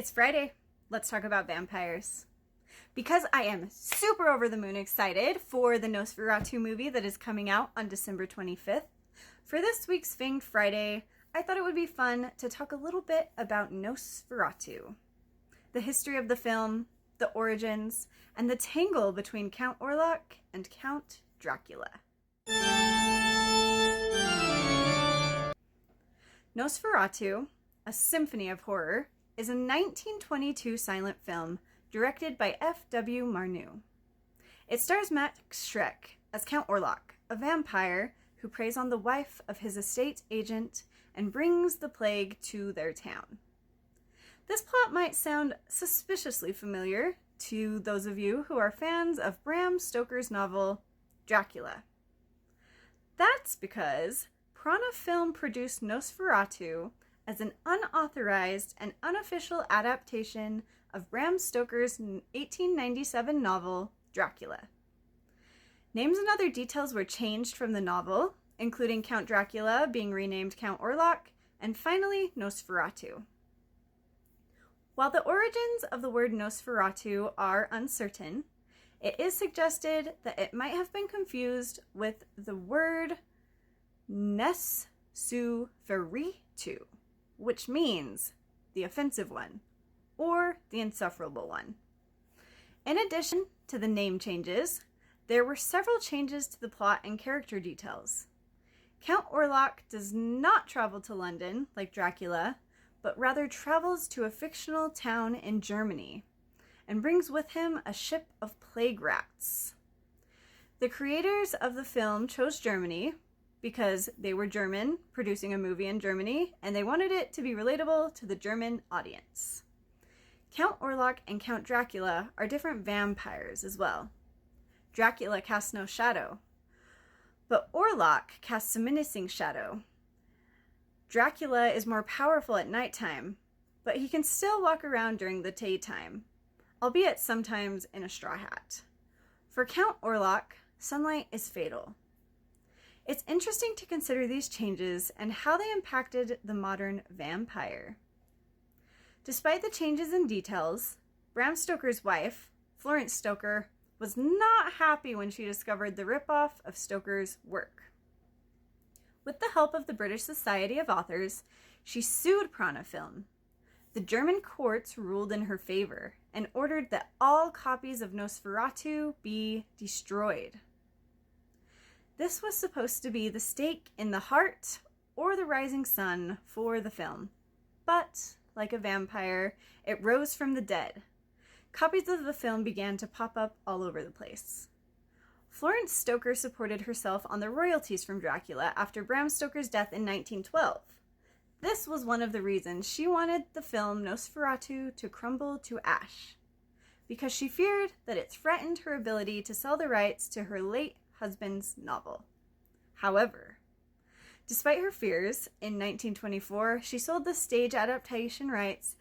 It's Friday. Let's talk about vampires. Because I am super over the moon excited for the Nosferatu movie that is coming out on December 25th, for this week's Fanged Friday, I thought it would be fun to talk a little bit about Nosferatu, the history of the film, the origins, and the tangle between Count Orlok and Count Dracula. Nosferatu, a symphony of horror, is a 1922 silent film directed by F.W. Marnue. It stars Max Schreck as Count Orlok, a vampire who preys on the wife of his estate agent and brings the plague to their town. This plot might sound suspiciously familiar to those of you who are fans of Bram Stoker's novel Dracula. That's because Prana Film produced Nosferatu as an unauthorized and unofficial adaptation of Bram Stoker's 1897 novel, Dracula. Names and other details were changed from the novel, including Count Dracula being renamed Count Orlok, and finally Nosferatu. While the origins of the word Nosferatu are uncertain, it is suggested that it might have been confused with the word Nosferatu, which means the offensive one, or the insufferable one. In addition to the name changes, there were several changes to the plot and character details. Count Orlok does not travel to London like Dracula, but rather travels to a fictional town in Germany and brings with him a ship of plague rats. The creators of the film chose Germany because they were German, producing a movie in Germany, and they wanted it to be relatable to the German audience. Count Orlok and Count Dracula are different vampires as well. Dracula casts no shadow, but Orlok casts a menacing shadow. Dracula is more powerful at nighttime, but he can still walk around during the daytime, albeit sometimes in a straw hat. For Count Orlok, sunlight is fatal. It's interesting to consider these changes and how they impacted the modern vampire. Despite the changes in details, Bram Stoker's wife, Florence Stoker, was not happy when she discovered the ripoff of Stoker's work. With the help of the British Society of Authors, she sued Prana Film. The German courts ruled in her favor and ordered that all copies of Nosferatu be destroyed. This was supposed to be the stake in the heart or the rising sun for the film. But, like a vampire, it rose from the dead. Copies of the film began to pop up all over the place. Florence Stoker supported herself on the royalties from Dracula after Bram Stoker's death in 1912. This was one of the reasons she wanted the film Nosferatu to crumble to ash, because she feared that it threatened her ability to sell the rights to her late husband's novel. However, despite her fears, in 1924, she sold the stage adaptation rights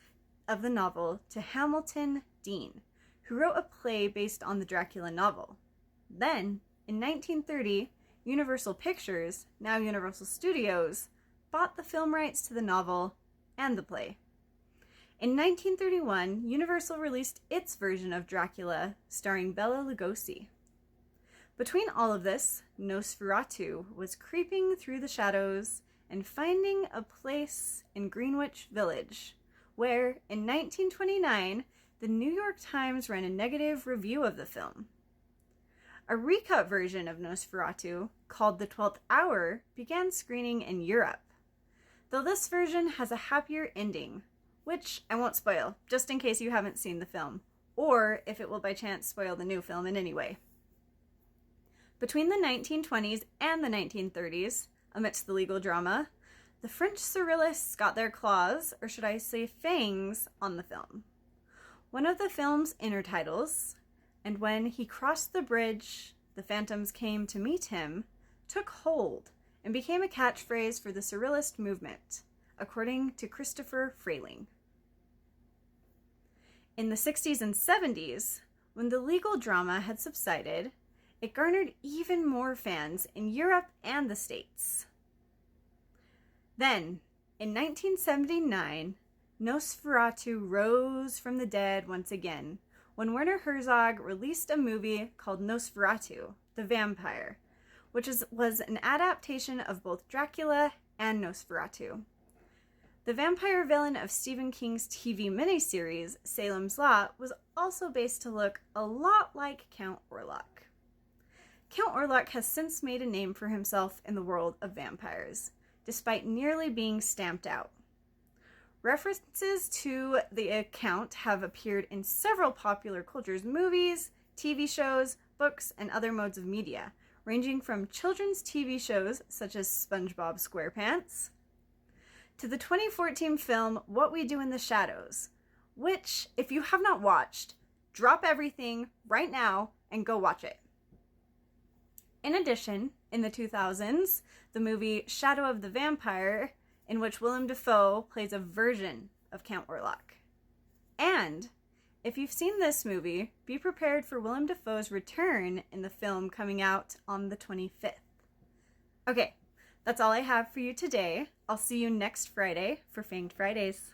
of the novel to Hamilton Dean, who wrote a play based on the Dracula novel. Then, in 1930, Universal Pictures, now Universal Studios, bought the film rights to the novel and the play. In 1931, Universal released its version of Dracula, starring Bela Lugosi. Between all of this, Nosferatu was creeping through the shadows and finding a place in Greenwich Village, where, in 1929, the New York Times ran a negative review of the film. A recut version of Nosferatu, called The 12th Hour, began screening in Europe, though this version has a happier ending, which I won't spoil, just in case you haven't seen the film, or if it will by chance spoil the new film in any way. Between the 1920s and the 1930s, amidst the legal drama, the French surrealists got their claws, or should I say fangs, on the film. One of the film's inner titles, "And when he crossed the bridge, the phantoms came to meet him," took hold and became a catchphrase for the surrealist movement, according to Christopher Frayling. In the 60s and 70s, when the legal drama had subsided, it garnered even more fans in Europe and the States. Then, in 1979, Nosferatu rose from the dead once again when Werner Herzog released a movie called Nosferatu, the Vampire, which was an adaptation of both Dracula and Nosferatu. The vampire villain of Stephen King's TV miniseries, Salem's Lot, was also based to look a lot like Count Orlok. Count Orlok has since made a name for himself in the world of vampires, despite nearly being stamped out. References to the account have appeared in several popular culture's movies, TV shows, books, and other modes of media, ranging from children's TV shows such as SpongeBob SquarePants, to the 2014 film What We Do in the Shadows, which, if you have not watched, drop everything right now and go watch it. In addition, in the 2000s, the movie Shadow of the Vampire, in which Willem Dafoe plays a version of Count Orlok. And if you've seen this movie, be prepared for Willem Dafoe's return in the film coming out on the 25th. Okay, that's all I have for you today. I'll see you next Friday for Fanged Fridays.